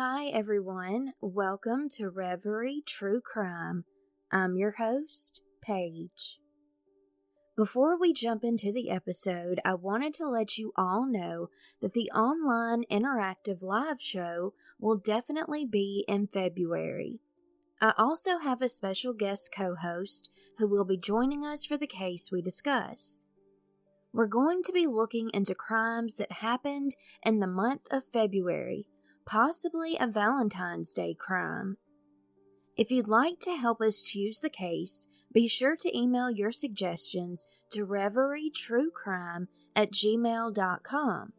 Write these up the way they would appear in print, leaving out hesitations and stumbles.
Hi everyone, welcome to ReverieTrueCrime. I'm your host, Paige. Before we jump into the episode, I wanted to let you all know that the online interactive live show will definitely be in February. I also have a special guest co-host who will be joining us for the case we discuss. We're going to be looking into crimes that happened in the month of February, possibly a Valentine's Day crime. If you'd like to help us choose the case, be sure to email your suggestions to ReverieTrueCrime@gmail.com.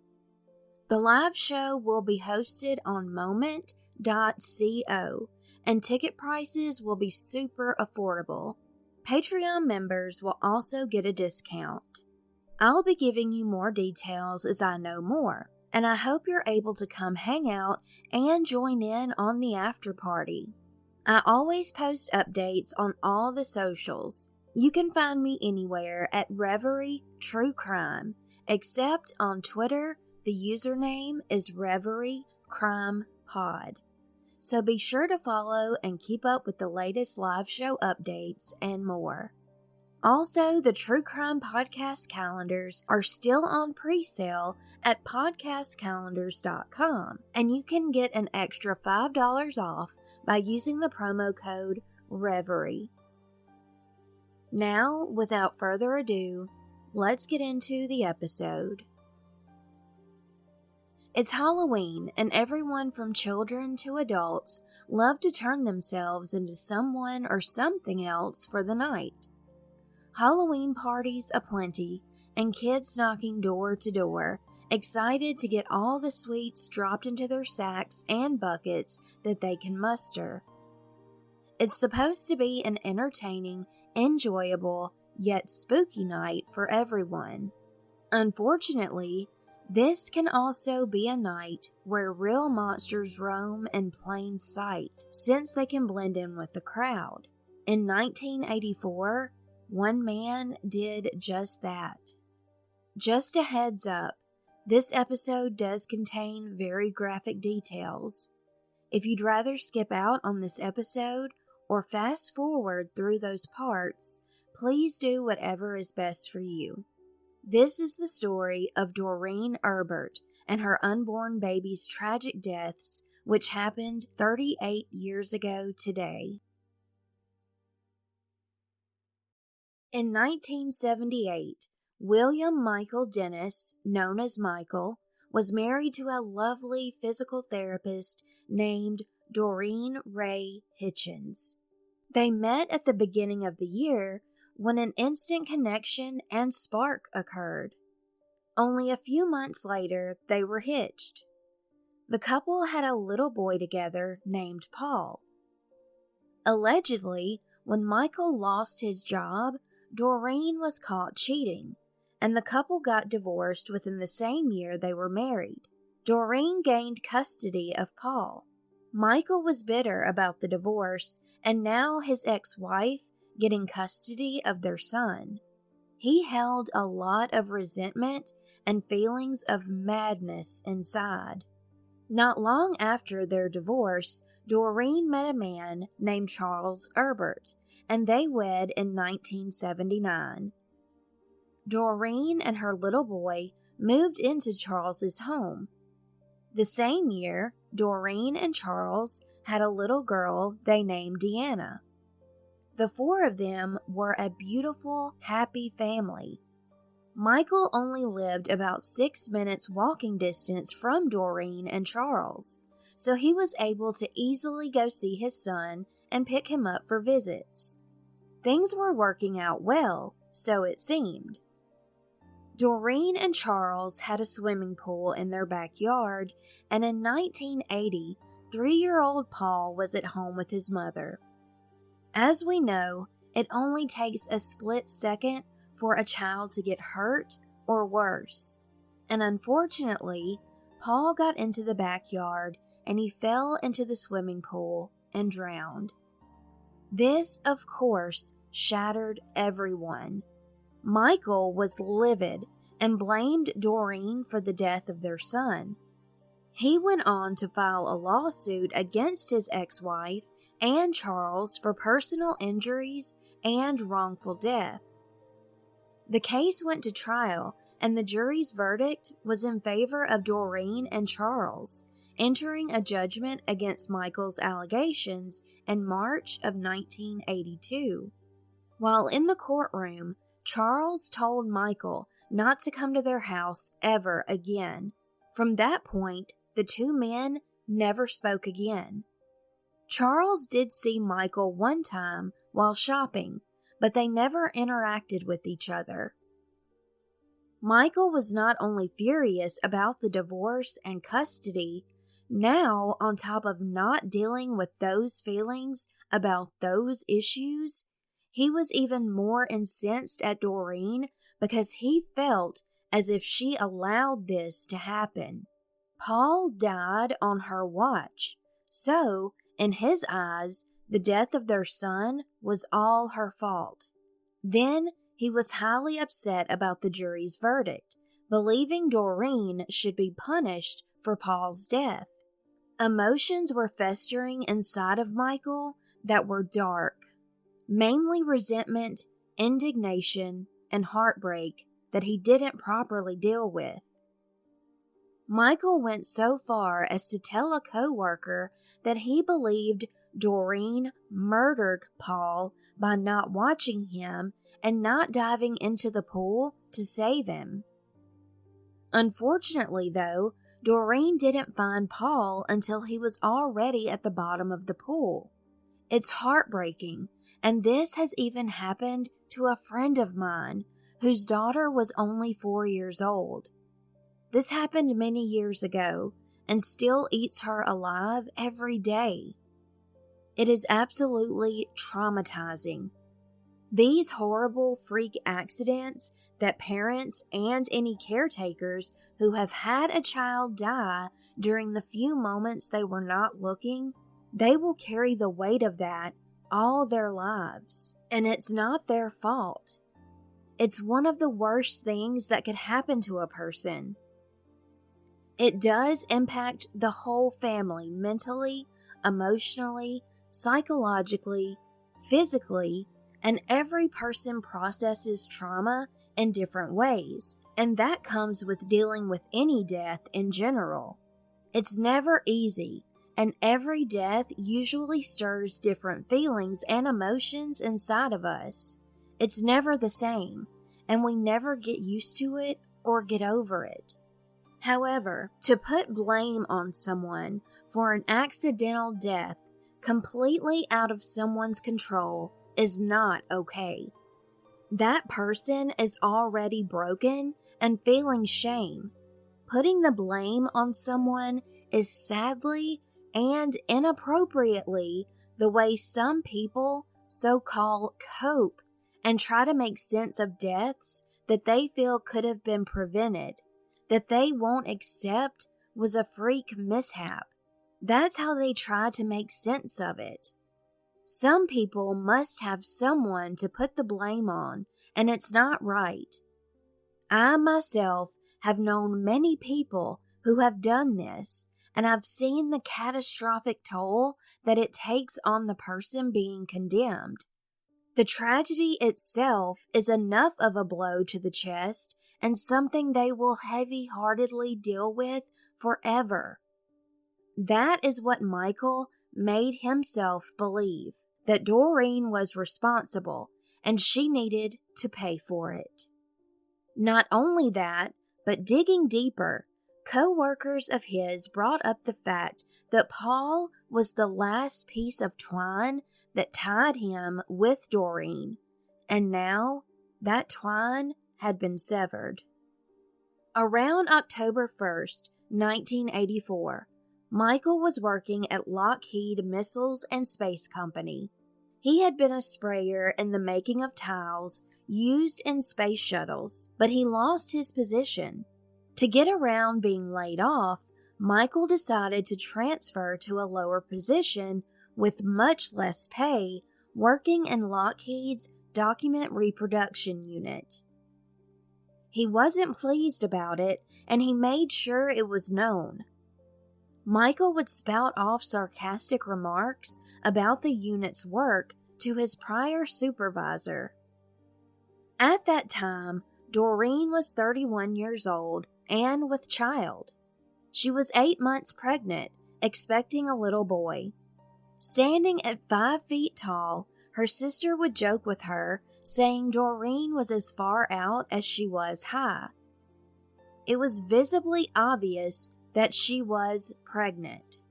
The live show will be hosted on moment.co, and ticket prices will be super affordable. Patreon members will also get a discount. I'll be giving you more details as I know more, and I hope you're able to come hang out and join in on the after party. I always post updates on all the socials. You can find me anywhere at ReverieTrueCrime, except on Twitter, the username is ReverieCrimePod. So be sure to follow and keep up with the latest live show updates and more. Also, the True Crime Podcast calendars are still on pre-sale at podcastcalendars.com, and you can get an extra $5 off by using the promo code REVERIE. Now, without further ado, let's get into the episode. It's Halloween, and everyone from children to adults love to turn themselves into someone or something else for the night. Halloween parties aplenty, and kids knocking door to door, excited to get all the sweets dropped into their sacks and buckets that they can muster. It's supposed to be an entertaining, enjoyable, yet spooky night for everyone. Unfortunately, this can also be a night where real monsters roam in plain sight, since they can blend in with the crowd. In 1984, one man did just that. Just a heads up, this episode does contain very graphic details. If you'd rather skip out on this episode or fast forward through those parts, please do whatever is best for you. This is the story of Doreen Erbert and her unborn baby's tragic deaths, which happened 38 years ago today. In 1978, William Michael Dennis, known as Michael, was married to a lovely physical therapist named Doreen Rae Hitchens. They met at the beginning of the year when an instant connection and spark occurred. Only a few months later, they were hitched. The couple had a little boy together named Paul. Allegedly, when Michael lost his job, Doreen was caught cheating, and the couple got divorced within the same year they were married. Doreen gained custody of Paul. Michael was bitter about the divorce, and now his ex-wife getting custody of their son. He held a lot of resentment and feelings of madness inside. Not long after their divorce, Doreen met a man named Charles Erbert, and they wed in 1979. Doreen and her little boy moved into Charles's home. The same year, Doreen and Charles had a little girl they named Deanna. The four of them were a beautiful, happy family. Michael only lived about 6 minutes walking distance from Doreen and Charles, so he was able to easily go see his son and pick him up for visits. Things were working out well, so it seemed. Doreen and Charles had a swimming pool in their backyard, and in 1980, 3-year-old Paul was at home with his mother. As we know, it only takes a split second for a child to get hurt or worse, and unfortunately, Paul got into the backyard and he fell into the swimming pool and drowned. This, of course, shattered everyone. Michael was livid and blamed Doreen for the death of their son. He went on to file a lawsuit against his ex-wife and Charles for personal injuries and wrongful death. The case went to trial, and the jury's verdict was in favor of Doreen and Charles, entering a judgment against Michael's allegations in March of 1982. While in the courtroom, Charles told Michael not to come to their house ever again. From that point, the two men never spoke again. Charles did see Michael one time while shopping, but they never interacted with each other. Michael was not only furious about the divorce and custody, now on top of not dealing with those feelings about those issues, he was even more incensed at Doreen because he felt as if she allowed this to happen. Paul died on her watch, so, in his eyes, the death of their son was all her fault. Then he was highly upset about the jury's verdict, believing Doreen should be punished for Paul's death. Emotions were festering inside of Michael that were dark, mainly resentment, indignation, and heartbreak that he didn't properly deal with. Michael went so far as to tell a coworker that he believed Doreen murdered Paul by not watching him and not diving into the pool to save him. Unfortunately, though, Doreen didn't find Paul until he was already at the bottom of the pool. It's heartbreaking, and this has even happened to a friend of mine whose daughter was only 4 years old. This happened many years ago and still eats her alive every day. It is absolutely traumatizing. These horrible freak accidents that parents and any caretakers who have had a child die during the few moments they were not looking, they will carry the weight of that all their lives. And it's not their fault. It's one of the worst things that could happen to a person. It does impact the whole family mentally, emotionally, psychologically, physically, and every person processes trauma in different ways, and that comes with dealing with any death in general. It's never easy, and every death usually stirs different feelings and emotions inside of us. It's never the same, and we never get used to it or get over it. However, to put blame on someone for an accidental death completely out of someone's control is not okay. That person is already broken and feeling shame. Putting the blame on someone is sadly and inappropriately the way some people so-called cope and try to make sense of deaths that they feel could have been prevented, that they won't accept was a freak mishap. That's how they try to make sense of it. Some people must have someone to put the blame on, and it's not right. I myself have known many people who have done this, and I've seen the catastrophic toll that it takes on the person being condemned. The tragedy itself is enough of a blow to the chest and something they will heavy-heartedly deal with forever. That is what Michael made himself believe, that Doreen was responsible and she needed to pay for it. Not only that, but digging deeper, co-workers of his brought up the fact that Paul was the last piece of twine that tied him with Doreen, and now that twine had been severed. Around October 1st, 1984, Michael was working at Lockheed Missiles and Space Company. He had been a sprayer in the making of tiles used in space shuttles, but he lost his position. To get around being laid off, Michael decided to transfer to a lower position with much less pay, working in Lockheed's document reproduction unit. He wasn't pleased about it, and he made sure it was known. Michael would spout off sarcastic remarks about the unit's work to his prior supervisor. At that time, Doreen was 31 years old and with child. She was 8 months pregnant, expecting a little boy. Standing at 5 feet tall, her sister would joke with her, saying Doreen was as far out as she was high. It was visibly obvious that she was pregnant.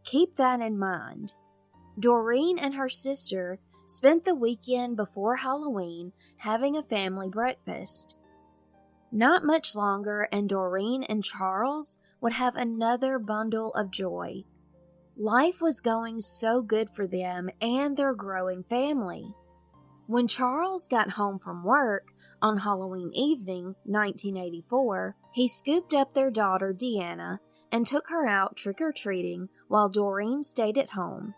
Keep that in mind. Doreen and her sister spent the weekend before Halloween having a family breakfast. Not much longer, and Doreen and Charles would have another bundle of joy. Life was going so good for them and their growing family. When Charles got home from work on Halloween evening, 1984, he scooped up their daughter Deanna and took her out trick-or-treating while Doreen stayed at home.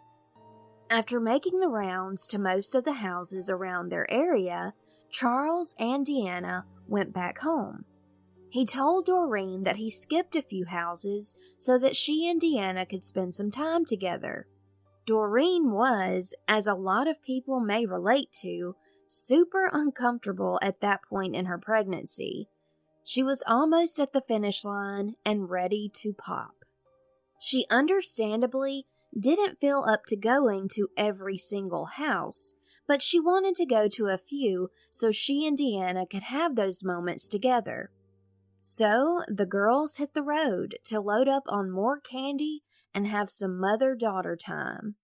After making the rounds to most of the houses around their area, Charles and Deanna went back home. He told Doreen that he skipped a few houses so that she and Deanna could spend some time together. Doreen was, as a lot of people may relate to, super uncomfortable at that point in her pregnancy. She was almost at the finish line and ready to pop. She understandably didn't feel up to going to every single house, but she wanted to go to a few so she and Deanna could have those moments together. So the girls hit the road to load up on more candy and have some mother-daughter time.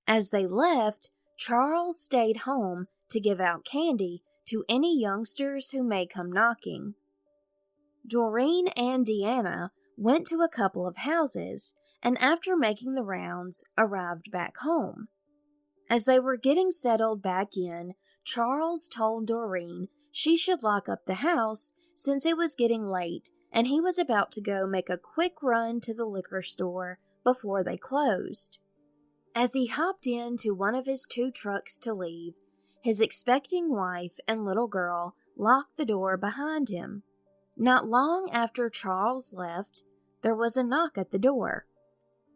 As they left, Charles stayed home to give out candy to any youngsters who may come knocking. Doreen and Deanna went to a couple of houses and after making the rounds, arrived back home. As they were getting settled back in, Charles told Doreen she should lock up the house since it was getting late and he was about to go make a quick run to the liquor store before they closed. As he hopped into one of his 2 trucks to leave, his expecting wife and little girl locked the door behind him. Not long after Charles left, there was a knock at the door.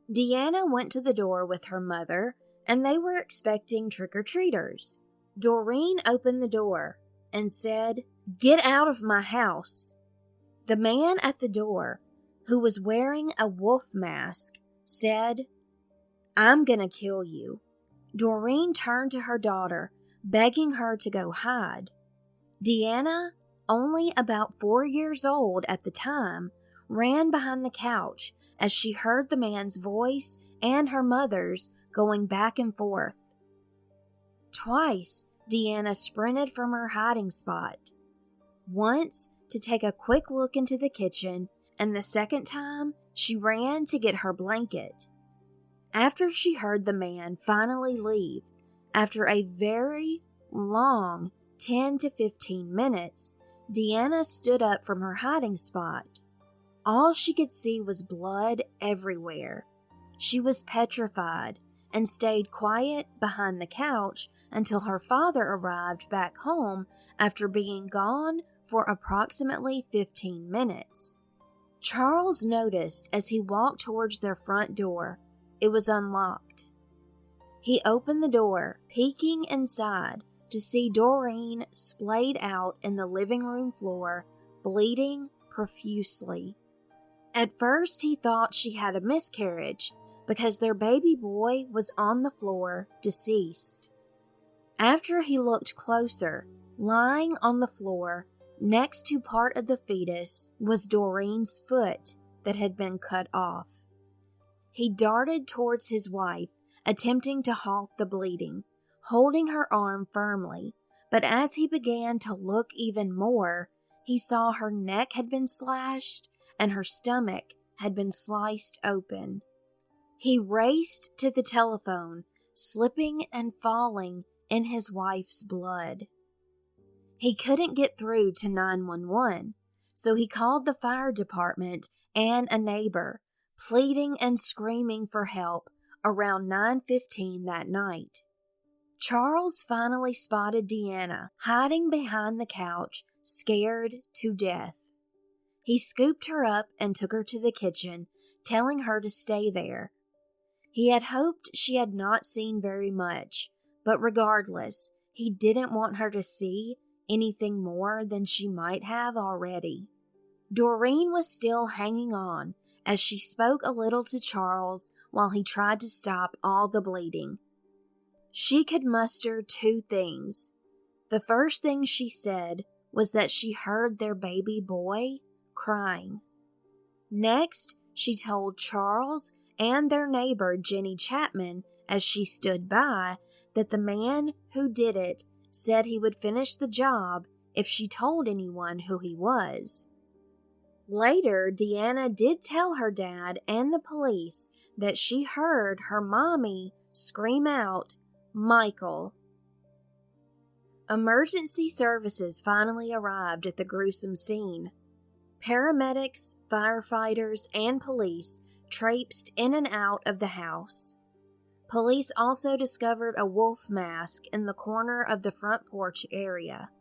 Deanna went to the door with her mother, and they were expecting trick-or-treaters. Doreen opened the door and said, "Get out of my house." The man at the door, who was wearing a wolf mask, said, "I'm gonna kill you." Doreen turned to her daughter, begging her to go hide. Deanna, only about 4 years old at the time, ran behind the couch as she heard the man's voice and her mother's going back and forth. Twice, Deanna sprinted from her hiding spot. Once to take a quick look into the kitchen, and the second time she ran to get her blanket. After she heard the man finally leave, after a very long 10 to 15 minutes, Deanna stood up from her hiding spot. All she could see was blood everywhere. She was petrified and stayed quiet behind the couch until her father arrived back home after being gone for approximately 15 minutes. Charles noticed as he walked towards their front door, it was unlocked. He opened the door, peeking inside to see Doreen splayed out in the living room floor, bleeding profusely. At first he thought she had a miscarriage because their baby boy was on the floor, deceased. After he looked closer, lying on the floor next to part of the fetus was Doreen's foot that had been cut off. He darted towards his wife, attempting to halt the bleeding, holding her arm firmly, but as he began to look even more, he saw her neck had been slashed and her stomach had been sliced open. He raced to the telephone, slipping and falling in his wife's blood. He couldn't get through to 911, so he called the fire department and a neighbor, pleading and screaming for help around 9:15 that night. Charles finally spotted Deanna hiding behind the couch, scared to death. He scooped her up and took her to the kitchen, telling her to stay there. He had hoped she had not seen very much, but regardless, he didn't want her to see anything more than she might have already. Doreen was still hanging on as she spoke a little to Charles while he tried to stop all the bleeding. She could muster 2 things. The first thing she said was that she heard their baby boy crying. Next, she told Charles and their neighbor Jenny Chapman as she stood by that the man who did it said he would finish the job if she told anyone who he was. Later, Deanna did tell her dad and the police that she heard her mommy scream out, "Michael." Emergency services finally arrived at the gruesome scene. Paramedics, firefighters, and police traipsed in and out of the house. Police also discovered a wolf mask in the corner of the front porch area.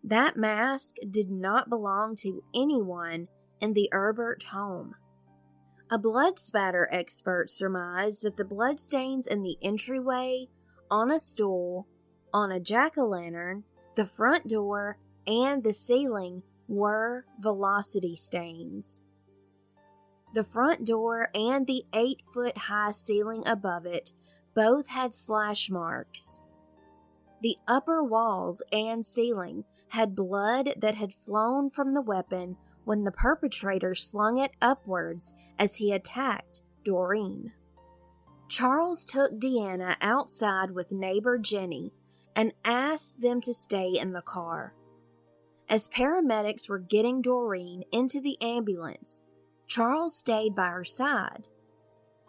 That mask did not belong to anyone in the Erbert home. A blood spatter expert surmised that the bloodstains in the entryway, on a stool, on a jack-o'-lantern, the front door, and the ceiling were velocity stains. The front door and the 8-foot-high ceiling above it both had slash marks. The upper walls and ceiling had blood that had flown from the weapon when the perpetrator slung it upwards as he attacked Doreen. Charles took Deanna outside with neighbor Jenny and asked them to stay in the car. As paramedics were getting Doreen into the ambulance, Charles stayed by her side.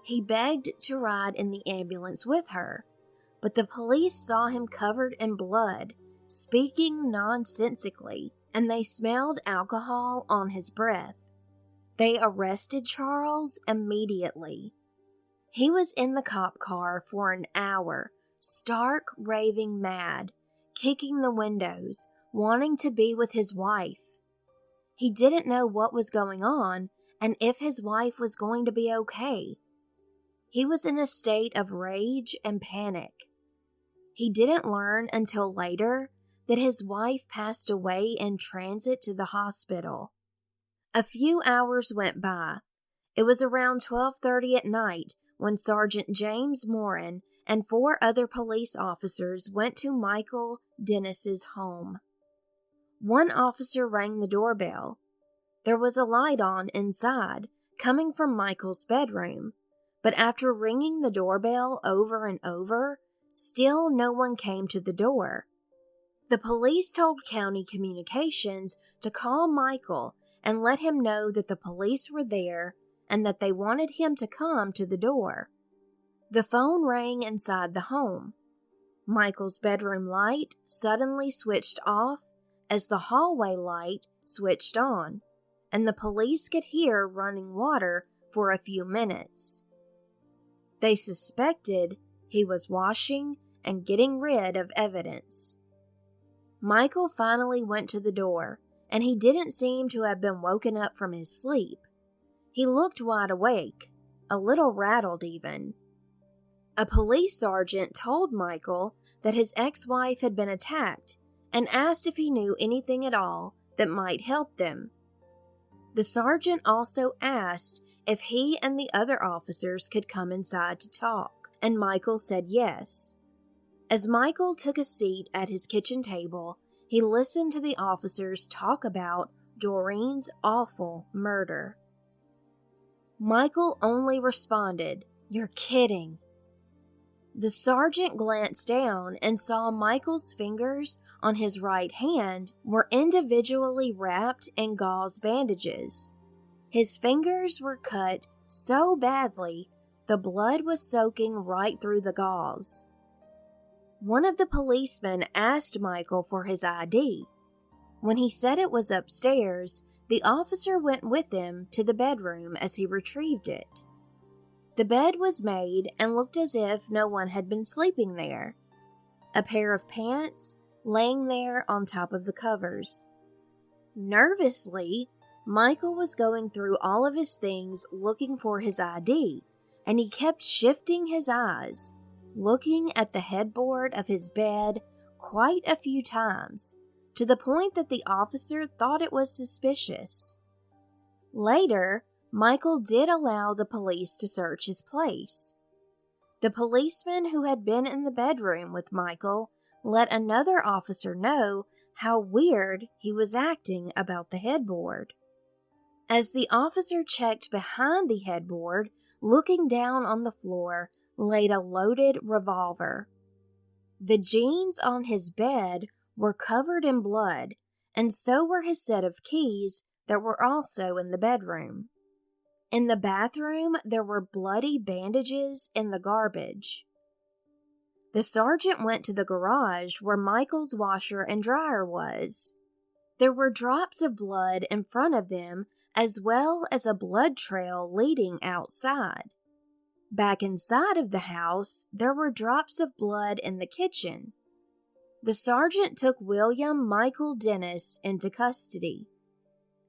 He begged to ride in the ambulance with her, but the police saw him covered in blood, speaking nonsensically, and they smelled alcohol on his breath. They arrested Charles immediately. He was in the cop car for an hour, stark raving mad, kicking the windows, wanting to be with his wife. He didn't know what was going on and if his wife was going to be okay. He was in a state of rage and panic. He didn't learn until later that his wife passed away in transit to the hospital. A few hours went by. It was around 12:30 at night when Sergeant James Morin and 4 other police officers went to Michael Dennis's home. One officer rang the doorbell. There was a light on inside, coming from Michael's bedroom, but after ringing the doorbell over and over, still no one came to the door. The police told County Communications to call Michael and let him know that the police were there and that they wanted him to come to the door. The phone rang inside the home. Michael's bedroom light suddenly switched off as the hallway light switched on, and the police could hear running water for a few minutes. They suspected he was washing and getting rid of evidence. Michael finally went to the door, and he didn't seem to have been woken up from his sleep. He looked wide awake, a little rattled even. A police sergeant told Michael that his ex-wife had been attacked and asked if he knew anything at all that might help them. The sergeant also asked if he and the other officers could come inside to talk, and Michael said yes. As Michael took a seat at his kitchen table, he listened to the officers talk about Doreen's awful murder. Michael only responded, "You're kidding." The sergeant glanced down and saw Michael's fingers on his right hand were individually wrapped in gauze bandages. His fingers were cut so badly the blood was soaking right through the gauze. One of the policemen asked Michael for his ID. When he said it was upstairs, the officer went with him to the bedroom as he retrieved it. The bed was made and looked as if no one had been sleeping there. A pair of pants laying there on top of the covers. Nervously, Michael was going through all of his things looking for his ID, and he kept shifting his eyes, looking at the headboard of his bed quite a few times, to the point that the officer thought it was suspicious. Later, Michael did allow the police to search his place. The policeman who had been in the bedroom with Michael let another officer know how weird he was acting about the headboard. As the officer checked behind the headboard, looking down on the floor, laid a loaded revolver. The jeans on his bed were covered in blood, and so were his set of keys that were also in the bedroom. In the bathroom, there were bloody bandages in the garbage. The sergeant went to the garage where Michael's washer and dryer was. There were drops of blood in front of them, as well as a blood trail leading outside. Back inside of the house, there were drops of blood in the kitchen. The sergeant took William Michael Dennis into custody.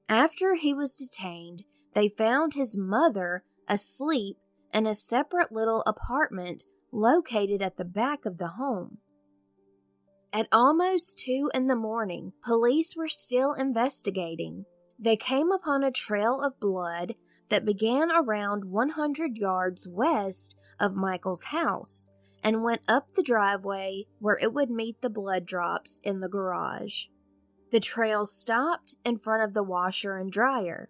After he was detained, they found his mother asleep in a separate little apartment located at the back of the home. At almost 2 a.m, police were still investigating. They came upon a trail of blood that began around 100 yards west of Michael's house and went up the driveway where it would meet the blood drops in the garage. The trail stopped in front of the washer and dryer.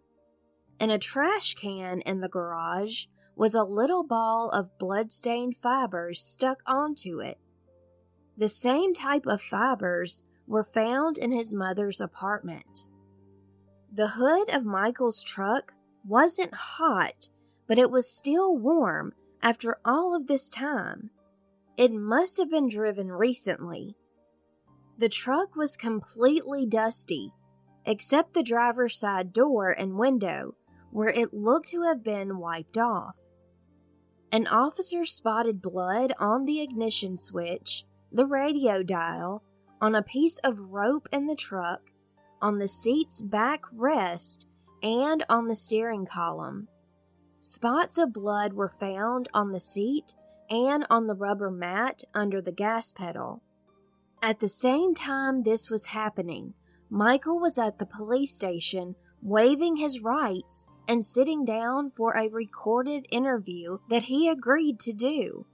In a trash can in the garage was a little ball of blood-stained fibers stuck onto it. The same type of fibers were found in his mother's apartment. The hood of Michael's truck wasn't hot, but it was still warm after all of this time. It must have been driven recently. The truck was completely dusty, except the driver's side door and window, where it looked to have been wiped off. An officer spotted blood on the ignition switch, the radio dial, on a piece of rope in the truck, on the seat's back rest, and on the steering column. Spots of blood were found on the seat and on the rubber mat under the gas pedal. At the same time this was happening, Michael was at the police station waiving his rights and sitting down for a recorded interview that he agreed to do.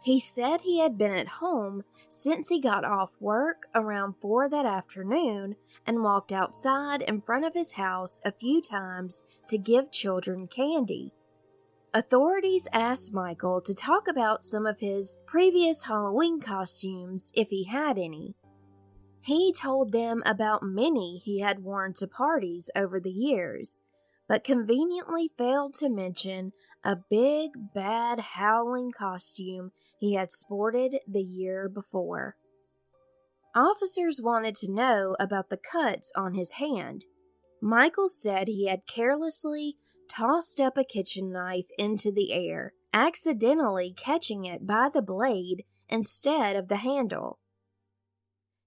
He said he had been at home since he got off work around 4 that afternoon and walked outside in front of his house a few times to give children candy. Authorities asked Michael to talk about some of his previous Halloween costumes if he had any. He told them about many he had worn to parties over the years, but conveniently failed to mention a big, bad howling costume he had sported the year before. Officers wanted to know about the cuts on his hand. Michael said he had carelessly tossed up a kitchen knife into the air, accidentally catching it by the blade instead of the handle.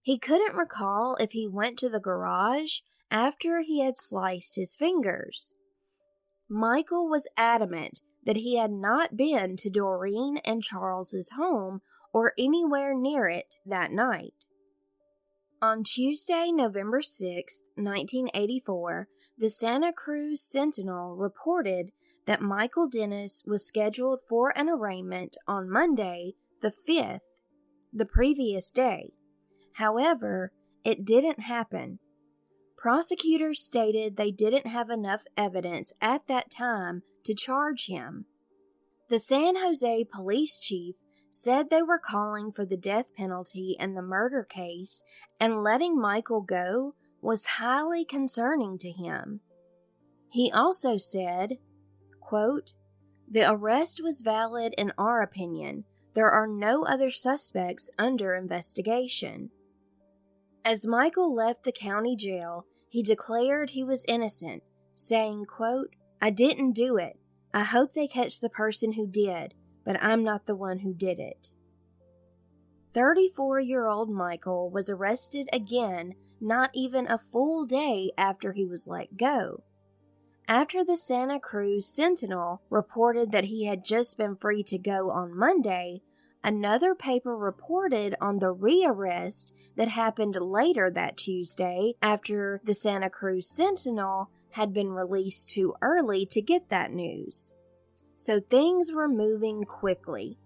He couldn't recall if he went to the garage after he had sliced his fingers. Michael was adamant that he had not been to Doreen and Charles's home or anywhere near it that night. On Tuesday, November 6, 1984, the Santa Cruz Sentinel reported that Michael Dennis was scheduled for an arraignment on Monday, the 5th, the previous day. However, it didn't happen. Prosecutors stated they didn't have enough evidence at that time to charge him. The San Jose police chief said they were calling for the death penalty in the murder case, and letting Michael go was highly concerning to him. He also said, quote, "The arrest was valid in our opinion. There are no other suspects under investigation." As Michael left the county jail, he declared he was innocent, saying, quote, "I didn't do it. I hope they catch the person who did, but I'm not the one who did it." 34-year-old Michael was arrested again not even a full day after he was let go. After the Santa Cruz Sentinel reported that he had just been free to go on Monday, another paper reported on the rearrest that happened later that Tuesday after the Santa Cruz Sentinel had been released too early to get that news. So things were moving quickly.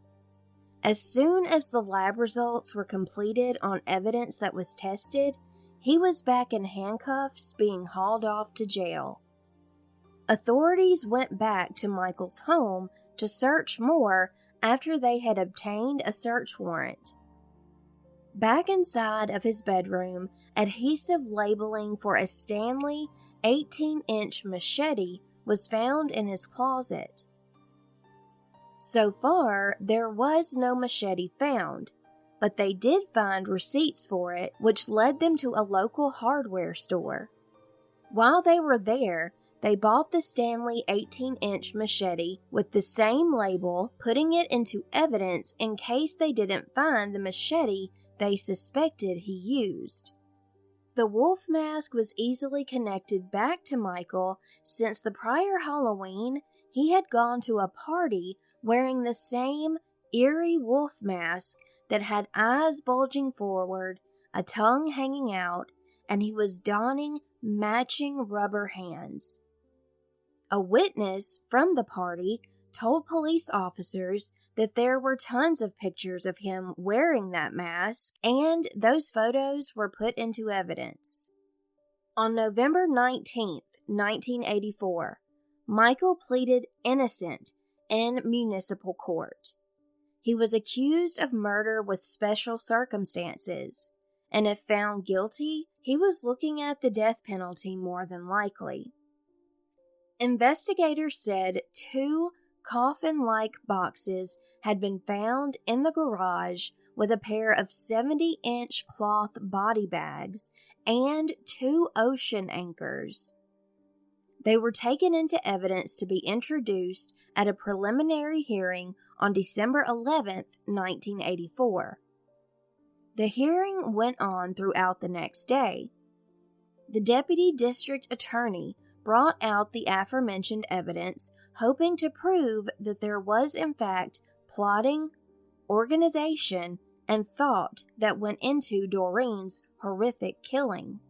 As soon as the lab results were completed on evidence that was tested, he was back in handcuffs being hauled off to jail. Authorities went back to Michael's home to search more after they had obtained a search warrant. Back inside of his bedroom, adhesive labeling for a Stanley 18-inch machete was found in his closet. So far, there was no machete found, but they did find receipts for it, which led them to a local hardware store. While they were there, they bought the Stanley 18-inch machete with the same label, putting it into evidence in case they didn't find the machete they suspected he used. The wolf mask was easily connected back to Michael since the prior Halloween he had gone to a party wearing the same eerie wolf mask that had eyes bulging forward, a tongue hanging out, and he was donning matching rubber hands. A witness from the party told police officers that there were tons of pictures of him wearing that mask, and those photos were put into evidence. On November 19, 1984, Michael pleaded innocent in municipal court. He was accused of murder with special circumstances, and if found guilty, he was looking at the death penalty more than likely. Investigators said 2 coffin-like boxes had been found in the garage with a pair of 70-inch cloth body bags and 2 ocean anchors. They were taken into evidence to be introduced at a preliminary hearing on December 11, 1984. The hearing went on throughout the next day. The deputy district attorney brought out the aforementioned evidence, hoping to prove that there was in fact plotting, organization, and thought that went into Doreen's horrific killing.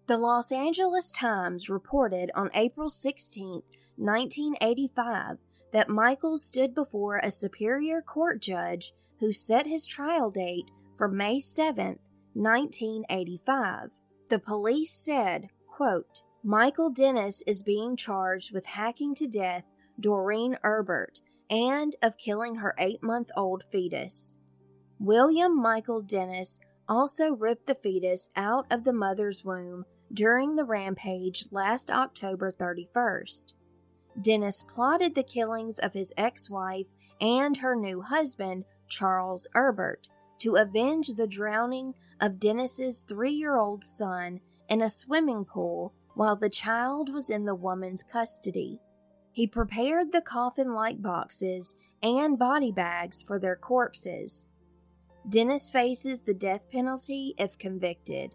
The Los Angeles Times reported on April 16, 1985, that Michael stood before a superior court judge who set his trial date for May 7, 1985. The police said, quote, "Michael Dennis is being charged with hacking to death Doreen Erbert and of killing her 8-month-old fetus. William Michael Dennis also ripped the fetus out of the mother's womb during the rampage last October 31st. Dennis plotted the killings of his ex-wife and her new husband, Charles Erbert, to avenge the drowning of Dennis's 3-year-old son in a swimming pool while the child was in the woman's custody. He prepared the coffin-like boxes and body bags for their corpses. Dennis faces the death penalty if convicted."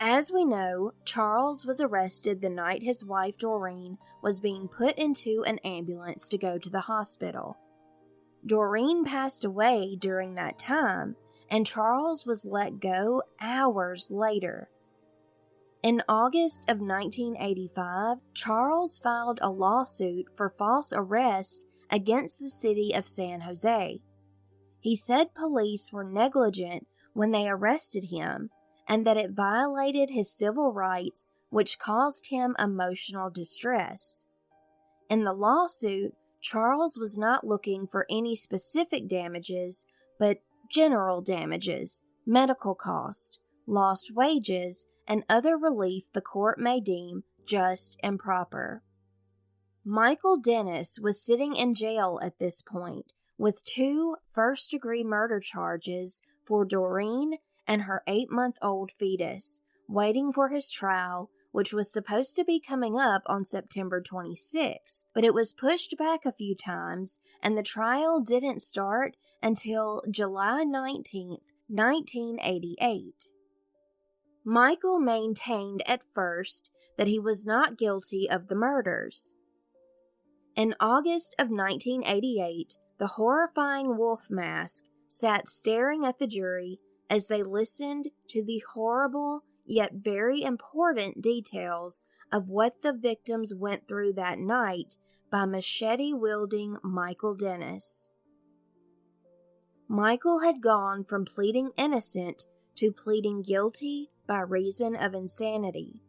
As we know, Charles was arrested the night his wife Doreen was being put into an ambulance to go to the hospital. Doreen passed away during that time, and Charles was let go hours later. In August of 1985, Charles filed a lawsuit for false arrest against the city of San Jose. He said police were negligent when they arrested him, and that it violated his civil rights, which caused him emotional distress. In the lawsuit, Charles was not looking for any specific damages, but general damages, medical costs, lost wages, and other relief the court may deem just and proper. Michael Dennis was sitting in jail at this point, with 2 first-degree murder charges for Doreen and her 8-month-old fetus, waiting for his trial, which was supposed to be coming up on September 26th, but it was pushed back a few times, and the trial didn't start until July 19th, 1988. Michael maintained at first that he was not guilty of the murders. In August of 1988, the horrifying wolf mask sat staring at the jury as they listened to the horrible yet very important details of what the victims went through that night by machete-wielding Michael Dennis. Michael had gone from pleading innocent to pleading guilty by reason of insanity.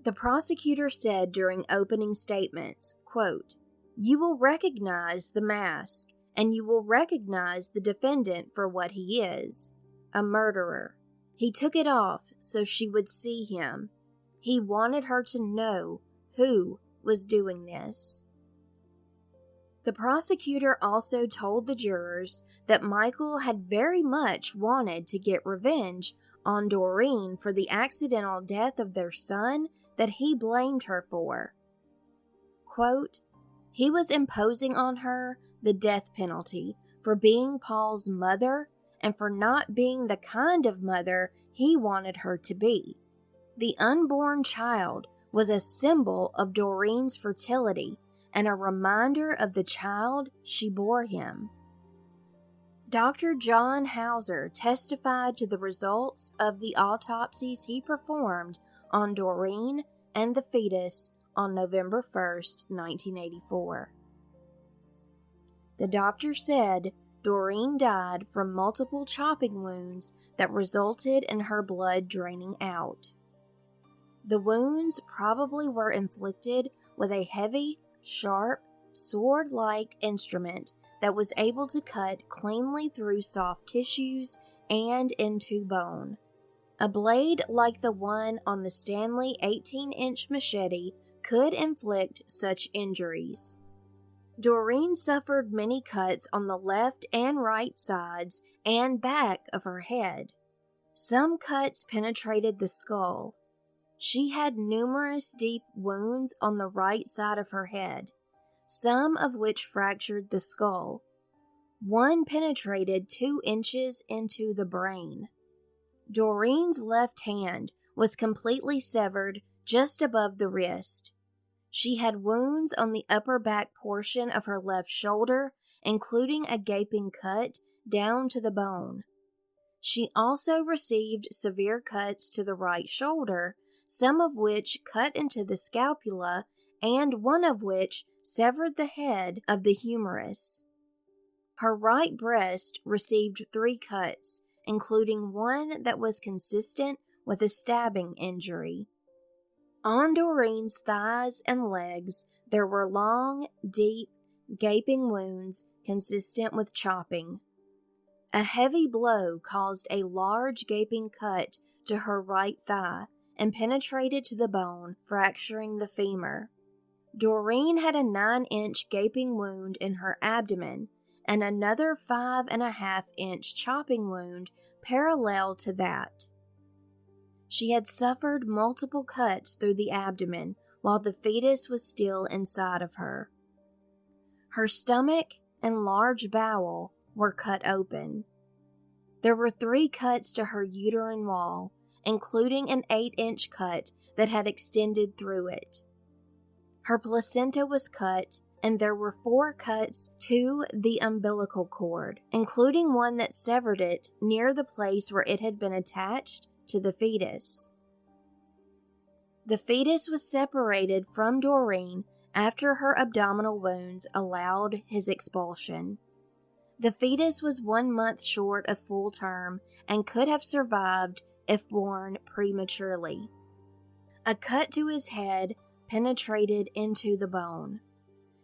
The prosecutor said during opening statements, quote, "You will recognize the mask, and you will recognize the defendant for what he is, a murderer. He took it off so she would see him. He wanted her to know who was doing this." The prosecutor also told the jurors that Michael had very much wanted to get revenge on Doreen for the accidental death of their son that he blamed her for. Quote, "He was imposing on her the death penalty for being Paul's mother and for not being the kind of mother he wanted her to be. The unborn child was a symbol of Doreen's fertility and a reminder of the child she bore him." Dr. John Hauser testified to the results of the autopsies he performed on Doreen and the fetus on November 1st, 1984. The doctor said Doreen died from multiple chopping wounds that resulted in her blood draining out. The wounds probably were inflicted with a heavy, sharp, sword-like instrument that was able to cut cleanly through soft tissues and into bone. A blade like the one on the Stanley 18-inch machete could inflict such injuries. Doreen suffered many cuts on the left and right sides and back of her head. Some cuts penetrated the skull. She had numerous deep wounds on the right side of her head, some of which fractured the skull. One penetrated 2 inches into the brain. Doreen's left hand was completely severed just above the wrist. She had wounds on the upper back portion of her left shoulder, including a gaping cut down to the bone. She also received severe cuts to the right shoulder, some of which cut into the scapula and one of which severed the head of the humerus. Her right breast received 3 cuts, including one that was consistent with a stabbing injury. On Doreen's thighs and legs, there were long, deep, gaping wounds consistent with chopping. A heavy blow caused a large gaping cut to her right thigh and penetrated to the bone, fracturing the femur. Doreen had a 9-inch gaping wound in her abdomen and another 5.5-inch chopping wound parallel to that. She had suffered multiple cuts through the abdomen while the fetus was still inside of her. Her stomach and large bowel were cut open. There were 3 cuts to her uterine wall, including an 8-inch cut that had extended through it. Her placenta was cut, and there were 4 cuts to the umbilical cord, including one that severed it near the place where it had been attached to the fetus. The fetus was separated from Doreen after her abdominal wounds allowed his expulsion. The fetus was 1 month short of full term and could have survived if born prematurely. A cut to his head penetrated into the bone.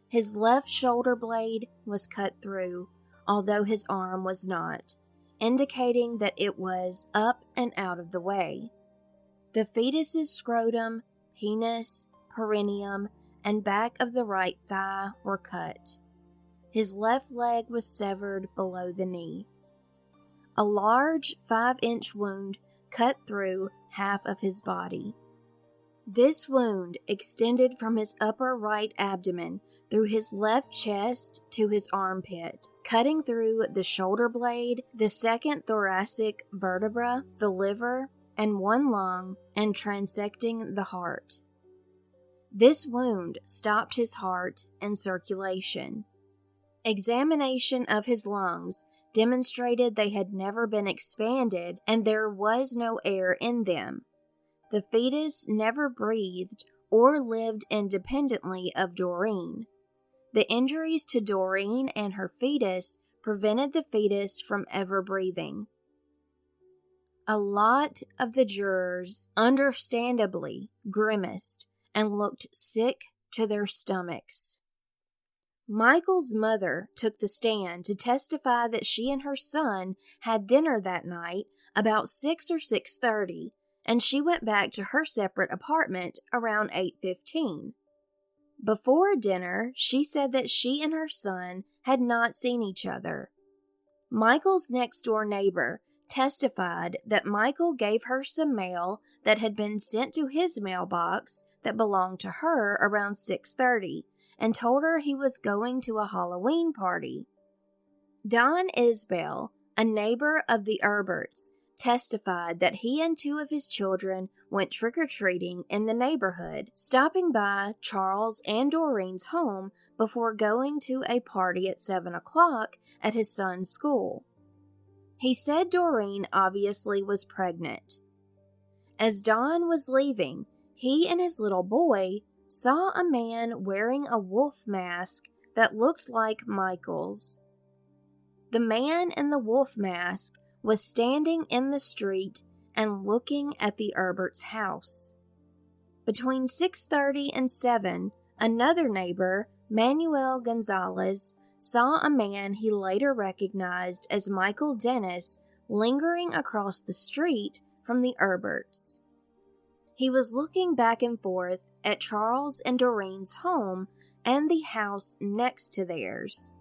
His left shoulder blade was cut through, although his arm was not, indicating that it was up and out of the way. The fetus's scrotum, penis, perineum, and back of the right thigh were cut. His left leg was severed below the knee. A large 5-inch wound cut through half of his body. This wound extended from his upper right abdomen through his left chest to his armpit, cutting through the shoulder blade, the second thoracic vertebra, the liver, and one lung and transecting the heart. This wound stopped his heart and circulation. Examination of his lungs demonstrated they had never been expanded and there was no air in them. The fetus never breathed or lived independently of Doreen. The injuries to Doreen and her fetus prevented the fetus from ever breathing. A lot of the jurors understandably grimaced and looked sick to their stomachs. Michael's mother took the stand to testify that she and her son had dinner that night about 6 or 6:30, and she went back to her separate apartment around 8:15. Before dinner, she said that she and her son had not seen each other. Michael's next-door neighbor testified that Michael gave her some mail that had been sent to his mailbox that belonged to her around 6:30 and told her he was going to a Halloween party. Don Isbell, a neighbor of the Erberts, testified that he and 2 of his children went trick-or-treating in the neighborhood, stopping by Charles and Doreen's home before going to a party at 7 o'clock at his son's school. He said Doreen obviously was pregnant. As Don was leaving, he and his little boy saw a man wearing a wolf mask that looked like Michael's. The man in the wolf mask was standing in the street and looking at the Erberts' house. Between 6:30 and 7, another neighbor, Manuel Gonzalez, saw a man he later recognized as Michael Dennis lingering across the street from the Erberts. He was looking back and forth at Charles and Doreen's home and the house next to theirs.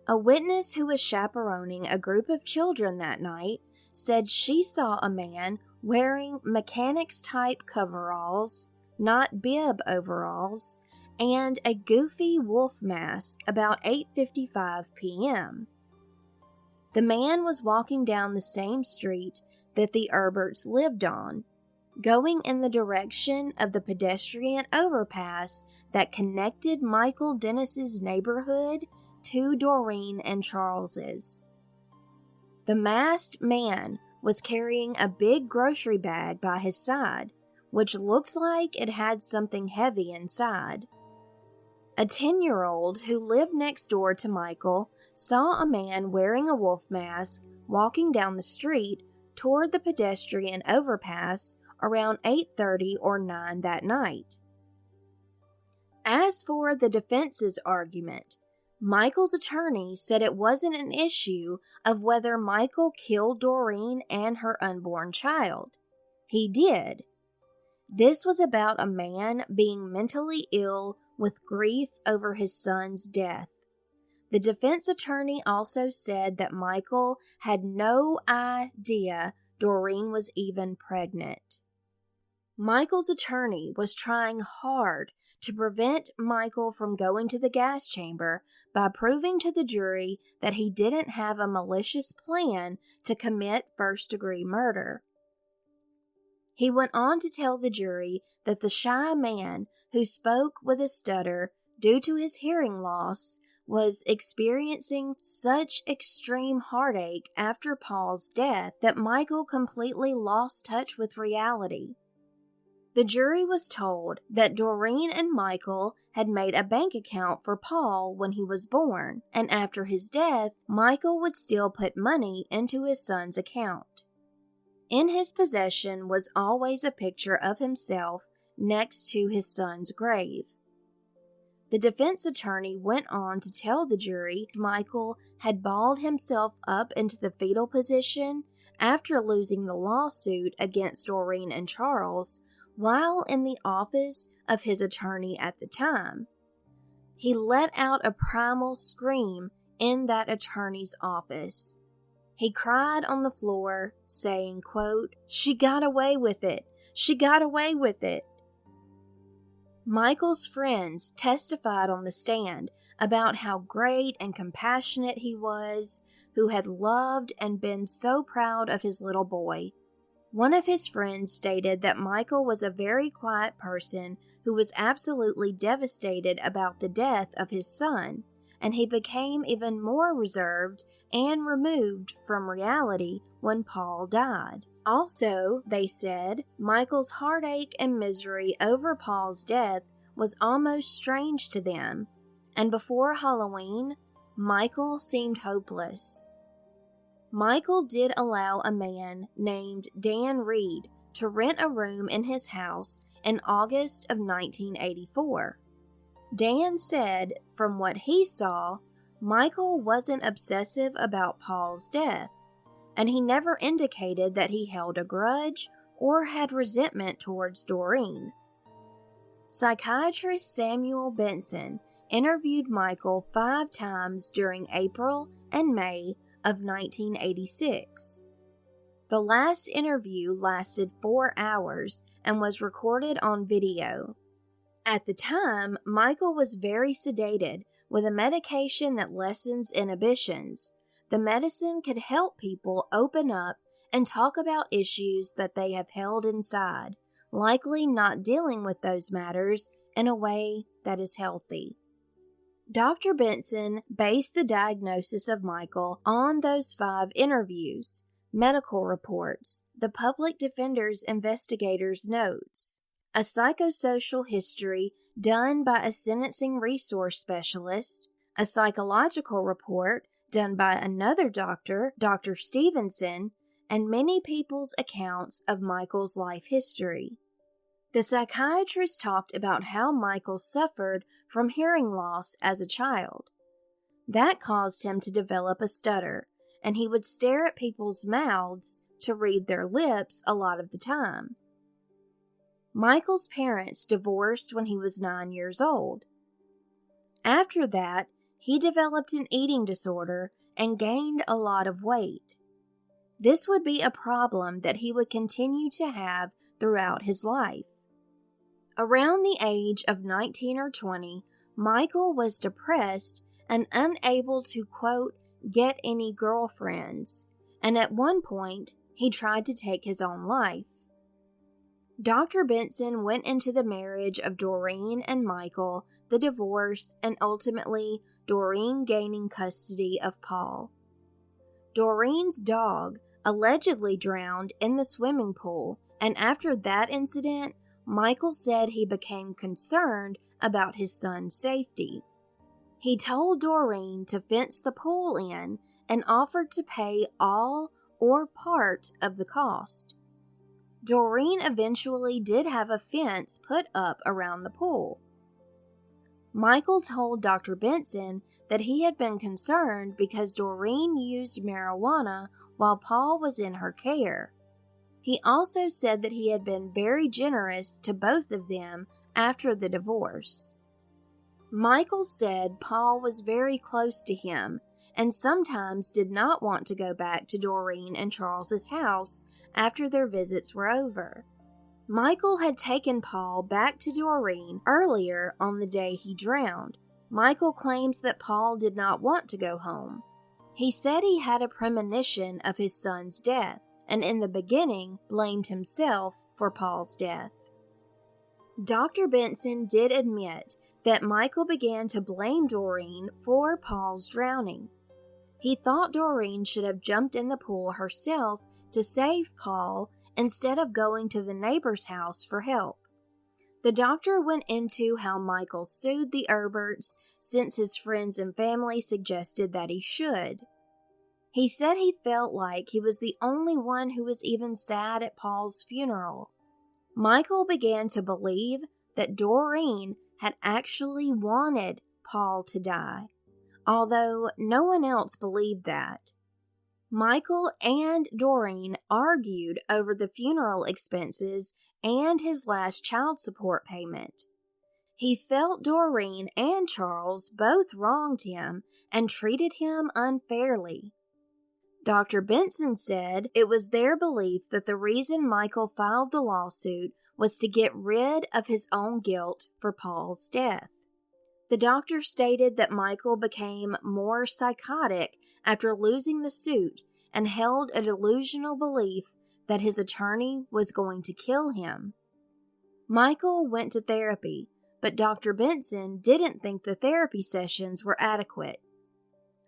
A witness who was chaperoning a group of children that night said she saw a man wearing mechanics-type coveralls, not bib overalls, and a goofy wolf mask about 8:55 p.m. The man was walking down the same street that the Erberts lived on, going in the direction of the pedestrian overpass that connected Michael Dennis's neighborhood to Doreen and Charles's. The masked man was carrying a big grocery bag by his side, which looked like it had something heavy inside. A 10-year-old who lived next door to Michael saw a man wearing a wolf mask walking down the street toward the pedestrian overpass around 8:30 or 9 that night. As for the defense's argument, Michael's attorney said it wasn't an issue of whether Michael killed Doreen and her unborn child. He did. This was about a man being mentally ill with grief over his son's death. The defense attorney also said that Michael had no idea Doreen was even pregnant. Michael's attorney was trying hard to prevent Michael from going to the gas chamber by proving to the jury that he didn't have a malicious plan to commit first-degree murder. He went on to tell the jury that the shy man who spoke with a stutter due to his hearing loss was experiencing such extreme heartache after Paul's death that Michael completely lost touch with reality. The jury was told that Doreen and Michael had made a bank account for Paul when he was born, and after his death, Michael would still put money into his son's account. In his possession was always a picture of himself next to his son's grave. The defense attorney went on to tell the jury Michael had balled himself up into the fetal position after losing the lawsuit against Doreen and Charles while in the office of his attorney at the time. He let out a primal scream in that attorney's office. He cried on the floor, saying, quote, "She got away with it! She got away with it!" Michael's friends testified on the stand about how great and compassionate he was, who had loved and been so proud of his little boy. One of his friends stated that Michael was a very quiet person who was absolutely devastated about the death of his son, and he became even more reserved and removed from reality when Paul died. Also, they said, Michael's heartache and misery over Paul's death was almost strange to them, and before Halloween, Michael seemed hopeless. Michael did allow a man named Dan Reed to rent a room in his house in August of 1984. Dan said, from what he saw, Michael wasn't obsessive about Paul's death, and he never indicated that he held a grudge or had resentment towards Doreen. Psychiatrist Samuel Benson interviewed Michael 5 times during April and May of 1986. The last interview lasted 4 hours and was recorded on video. At the time, Michael was very sedated with a medication that lessens inhibitions. The medicine could help people open up and talk about issues that they have held inside, likely not dealing with those matters in a way that is healthy. Dr. Benson based the diagnosis of Michael on those 5 interviews, medical reports, the public defender's investigator's notes, a psychosocial history done by a sentencing resource specialist, a psychological report done by another doctor, Dr. Stevenson, and many people's accounts of Michael's life history. The psychiatrist talked about how Michael suffered from hearing loss as a child. That caused him to develop a stutter, and he would stare at people's mouths to read their lips a lot of the time. Michael's parents divorced when he was 9 years old. After that, he developed an eating disorder and gained a lot of weight. This would be a problem that he would continue to have throughout his life. Around the age of 19 or 20, Michael was depressed and unable to, quote, get any girlfriends, and at one point, he tried to take his own life. Dr. Benson went into the marriage of Doreen and Michael, the divorce, and ultimately Doreen gaining custody of Paul. Doreen's dog allegedly drowned in the swimming pool, and after that incident, Michael said he became concerned about his son's safety. He told Doreen to fence the pool in and offered to pay all or part of the cost. Doreen eventually did have a fence put up around the pool. Michael told Dr. Benson that he had been concerned because Doreen used marijuana while Paul was in her care. He also said that he had been very generous to both of them after the divorce. Michael said Paul was very close to him and sometimes did not want to go back to Doreen and Charles's house after their visits were over. Michael had taken Paul back to Doreen earlier on the day he drowned. Michael claims that Paul did not want to go home. He said he had a premonition of his son's death, and in the beginning blamed himself for Paul's death. Dr. Benson did admit that Michael began to blame Doreen for Paul's drowning. He thought Doreen should have jumped in the pool herself to save Paul instead of going to the neighbor's house for help. The doctor went into how Michael sued the Erberts since his friends and family suggested that he should. He said he felt like he was the only one who was even sad at Paul's funeral. Michael began to believe that Doreen had actually wanted Paul to die, although no one else believed that. Michael and Doreen argued over the funeral expenses and his last child support payment. He felt Doreen and Charles both wronged him and treated him unfairly. Dr. Benson said it was their belief that the reason Michael filed the lawsuit was to get rid of his own guilt for Paul's death. The doctor stated that Michael became more psychotic after losing the suit and held a delusional belief that his attorney was going to kill him. Michael went to therapy, but Dr. Benson didn't think the therapy sessions were adequate.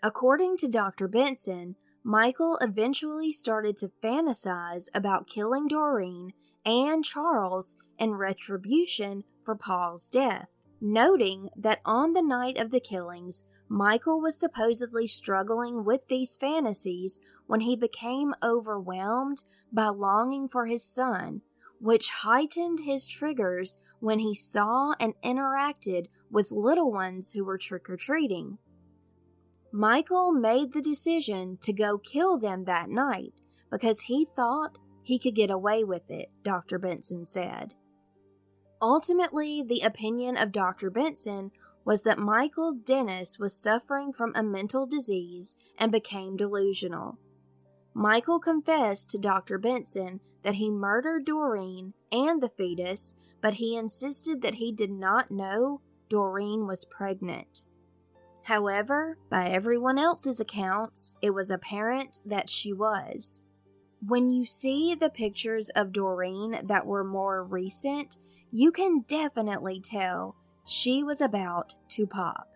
According to Dr. Benson, Michael eventually started to fantasize about killing Doreen and Charles in retribution for Paul's death, noting that on the night of the killings, Michael was supposedly struggling with these fantasies when he became overwhelmed by longing for his son, which heightened his triggers when he saw and interacted with little ones who were trick-or-treating. Michael made the decision to go kill them that night because he thought he could get away with it, Dr. Benson said. Ultimately, the opinion of Dr. Benson was that Michael Dennis was suffering from a mental disease and became delusional. Michael confessed to Dr. Benson that he murdered Doreen and the fetus, but he insisted that he did not know Doreen was pregnant. However, by everyone else's accounts, it was apparent that she was. When you see the pictures of Doreen that were more recent, you can definitely tell she was about to pop.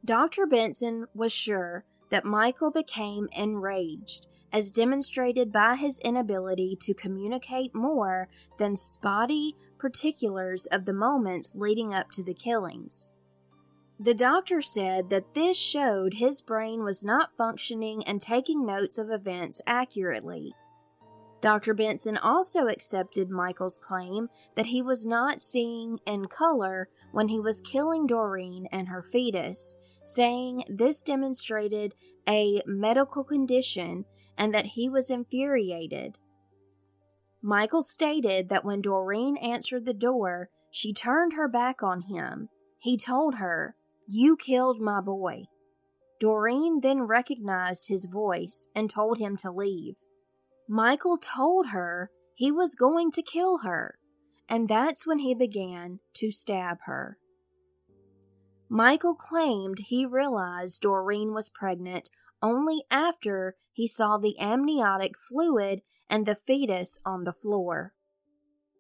Dr. Benson was sure that Michael became enraged, as demonstrated by his inability to communicate more than spotty particulars of the moments leading up to the killings. The doctor said that this showed his brain was not functioning and taking notes of events accurately. Dr. Benson also accepted Michael's claim that he was not seeing in color when he was killing Doreen and her fetus, saying this demonstrated a medical condition and that he was infuriated. Michael stated that when Doreen answered the door, she turned her back on him. He told her, "You killed my boy." Doreen then recognized his voice and told him to leave. Michael told her he was going to kill her, and that's when he began to stab her. Michael claimed he realized Doreen was pregnant only after he saw the amniotic fluid and the fetus on the floor.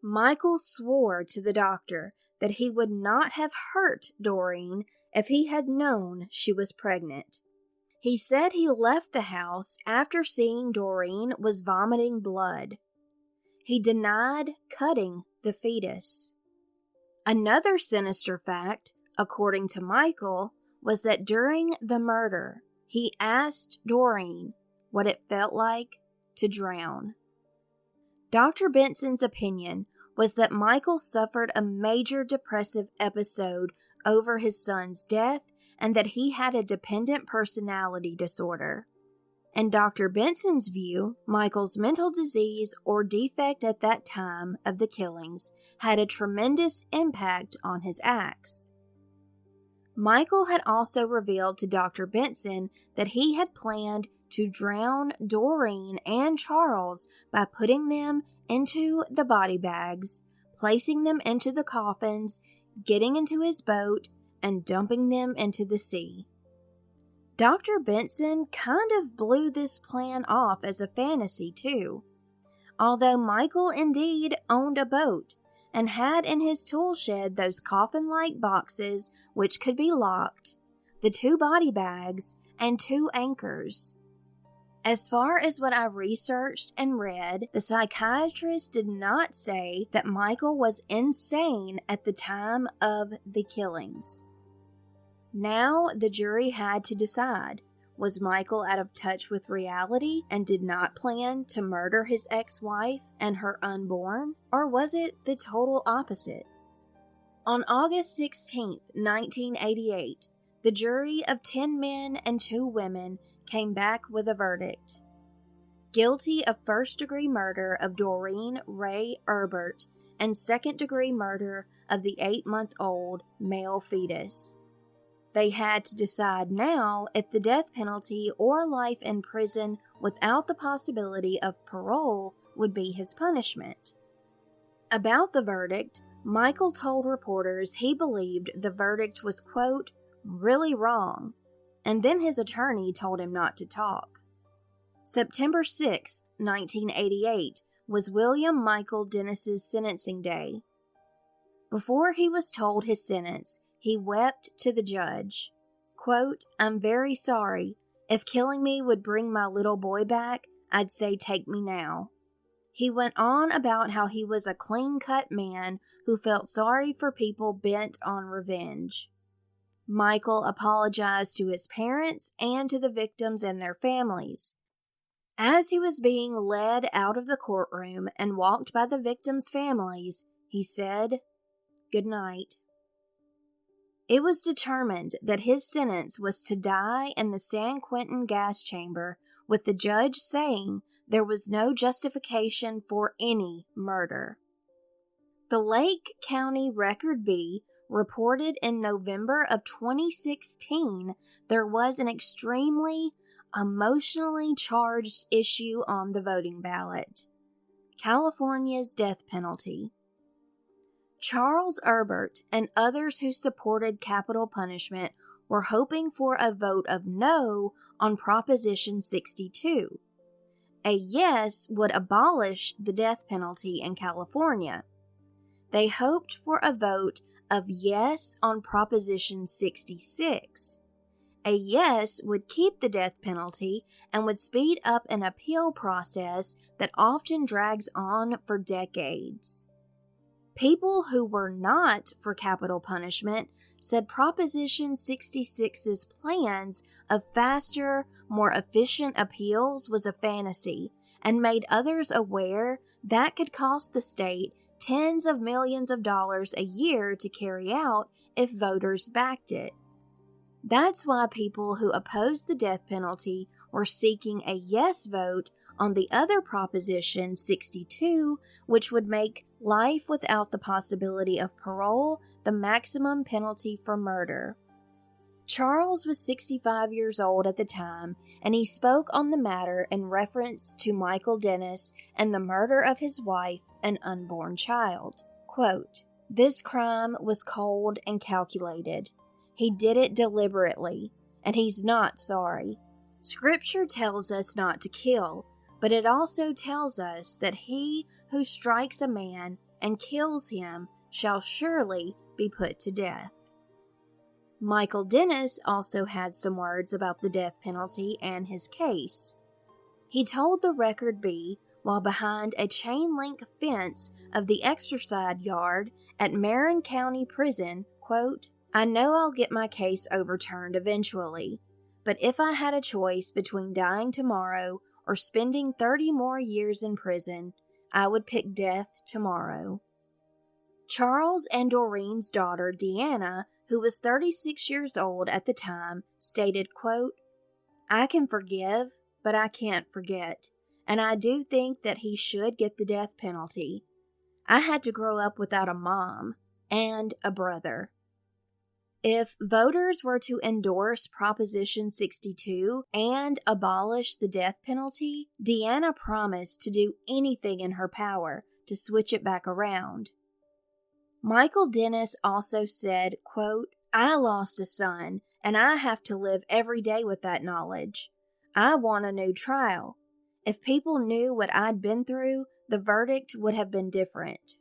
Michael swore to the doctor that he would not have hurt Doreen if he had known she was pregnant. He said he left the house after seeing Doreen was vomiting blood. He denied cutting the fetus. Another sinister fact, according to Michael, was that during the murder, he asked Doreen what it felt like to drown. Dr. Benson's opinion was that Michael suffered a major depressive episode over his son's death and that he had a dependent personality disorder. In Dr. Benson's view, Michael's mental disease or defect at that time of the killings had a tremendous impact on his acts. Michael had also revealed to Dr. Benson that he had planned to drown Doreen and Charles by putting them into the body bags, placing them into the coffins, getting into his boat, and dumping them into the sea. Dr. Benson kind of blew this plan off as a fantasy too. Although Michael indeed owned a boat and had in his tool shed those coffin-like boxes which could be locked, the 2 body bags, and 2 anchors. As far as what I researched and read, the psychiatrist did not say that Michael was insane at the time of the killings. Now the jury had to decide, was Michael out of touch with reality and did not plan to murder his ex-wife and her unborn, or was it the total opposite? On August 16, 1988, the jury of 10 men and 2 women came back with a verdict. Guilty of first-degree murder of Doreen Rae Hitchens-Erbert and second-degree murder of the 8-month-old male fetus. They had to decide now if the death penalty or life in prison without the possibility of parole would be his punishment. About the verdict, Michael told reporters he believed the verdict was, quote, really wrong, and then his attorney told him not to talk. September 6, 1988, was William Michael Dennis's sentencing day. Before he was told his sentence, he wept to the judge. Quote, "I'm very sorry. If killing me would bring my little boy back, I'd say take me now." He went on about how he was a clean-cut man who felt sorry for people bent on revenge. Michael apologized to his parents and to the victims and their families. As he was being led out of the courtroom and walked by the victims' families, he said, "Good night." It was determined that his sentence was to die in the San Quentin gas chamber, with the judge saying there was no justification for any murder. The Lake County Record Bee reported in November of 2016 there was an extremely emotionally charged issue on the voting ballot: California's death penalty. Charles Erbert and others who supported capital punishment were hoping for a vote of no on Proposition 62. A yes would abolish the death penalty in California. They hoped for a vote of yes on Proposition 66. A yes would keep the death penalty and would speed up an appeal process that often drags on for decades. People who were not for capital punishment said Proposition 66's plans of faster, more efficient appeals was a fantasy, and made others aware that could cost the state tens of millions of dollars a year to carry out if voters backed it. That's why people who opposed the death penalty were seeking a yes vote on the other Proposition 62, which would make life without the possibility of parole the maximum penalty for murder. Charles was 65 years old at the time, and he spoke on the matter in reference to Michael Dennis and the murder of his wife and unborn child. Quote, "This crime was cold and calculated. He did it deliberately, and he's not sorry. Scripture tells us not to kill, but it also tells us that he who strikes a man and kills him shall surely be put to death." Michael Dennis also had some words about the death penalty and his case. He told the Record Bee while behind a chain-link fence of the exercise yard at Marin County Prison, quote, "I know I'll get my case overturned eventually, but if I had a choice between dying tomorrow or spending 30 more years in prison, I would pick death tomorrow." Charles and Doreen's daughter, Deanna, who was 36 years old at the time, stated, quote, "I can forgive, but I can't forget, and I do think that he should get the death penalty. I had to grow up without a mom and a brother." If voters were to endorse Proposition 62 and abolish the death penalty, Deanna promised to do anything in her power to switch it back around. Michael Dennis also said, quote, "I lost a son, and I have to live every day with that knowledge. I want a new trial. If people knew what I'd been through, the verdict would have been different."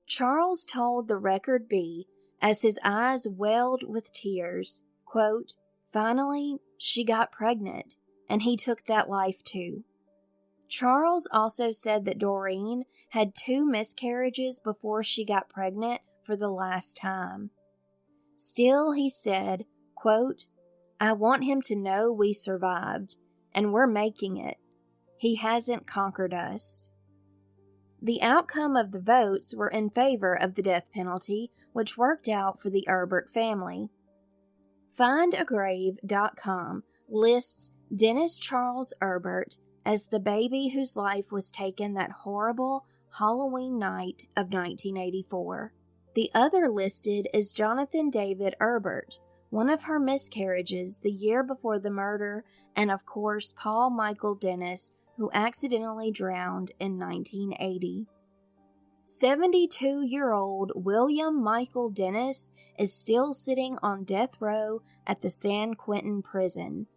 Charles told the Record Bee, as his eyes welled with tears, quote, "Finally, she got pregnant, and he took that life too." Charles also said that Doreen had 2 miscarriages before she got pregnant for the last time. Still, he said, quote, "I want him to know we survived, and we're making it. He hasn't conquered us." The outcome of the votes were in favor of the death penalty, which worked out for the Erbert family. FindAgrave.com lists Dennis Charles Erbert as the baby whose life was taken that horrible Halloween night of 1984. The other listed is Jonathan David Erbert, one of her miscarriages the year before the murder, and of course Paul Michael Dennis, who accidentally drowned in 1980. 72-year-old William Michael Dennis is still sitting on death row at the San Quentin prison.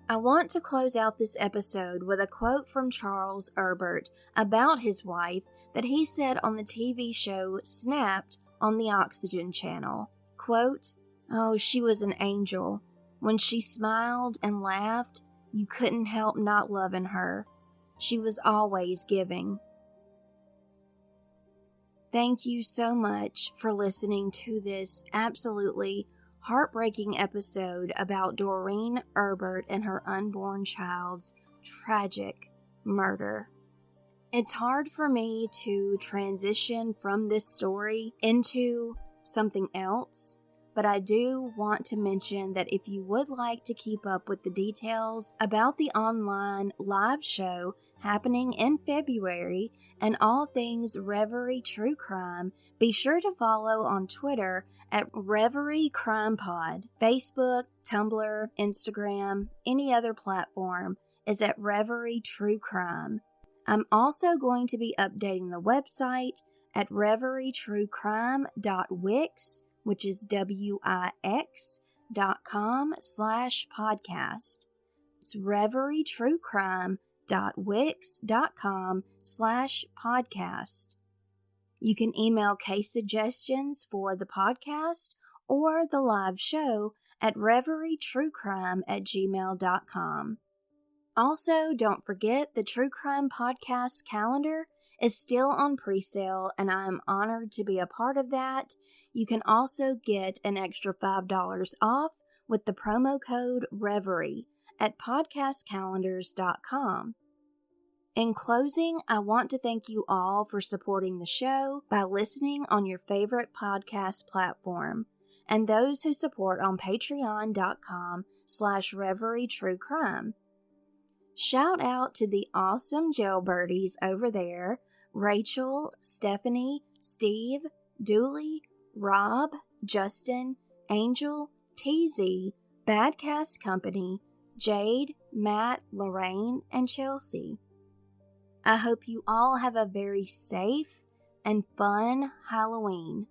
I want to close out this episode with a quote from Charles Erbert about his wife that he said on the TV show Snapped on the Oxygen Channel. Quote, "Oh, she was an angel. When she smiled and laughed, you couldn't help not loving her. She was always giving." Thank you so much for listening to this absolutely heartbreaking episode about Doreen Erbert and her unborn child's tragic murder. It's hard for me to transition from this story into something else, but I do want to mention that if you would like to keep up with the details about the online live show happening in February and all things Reverie True Crime, be sure to follow on Twitter at ReverieCrimePod. Facebook, Tumblr, Instagram, any other platform is at ReverieTrueCrime. I'm also going to be updating the website at ReverieTrueCrime.wix, which is wix.com/podcast. It's ReverieTrueCrime.wix.com/podcast. You can email case suggestions for the podcast or the live show at ReverieTrueCrime@gmail.com. Also, don't forget the True Crime Podcast calendar is still on pre-sale, and I am honored to be a part of that. You can also get an extra $5 off with the promo code REVERIE at podcastcalendars.com. In closing, I want to thank you all for supporting the show by listening on your favorite podcast platform, and those who support on patreon.com/ReverieTrueCrime. Shout out to the awesome jailbirdies over there: Rachel, Stephanie, Steve, Dooley, Rob, Justin, Angel, TZ, Badcast Company, Jade, Matt, Lorraine, and Chelsea. I hope you all have a very safe and fun Halloween.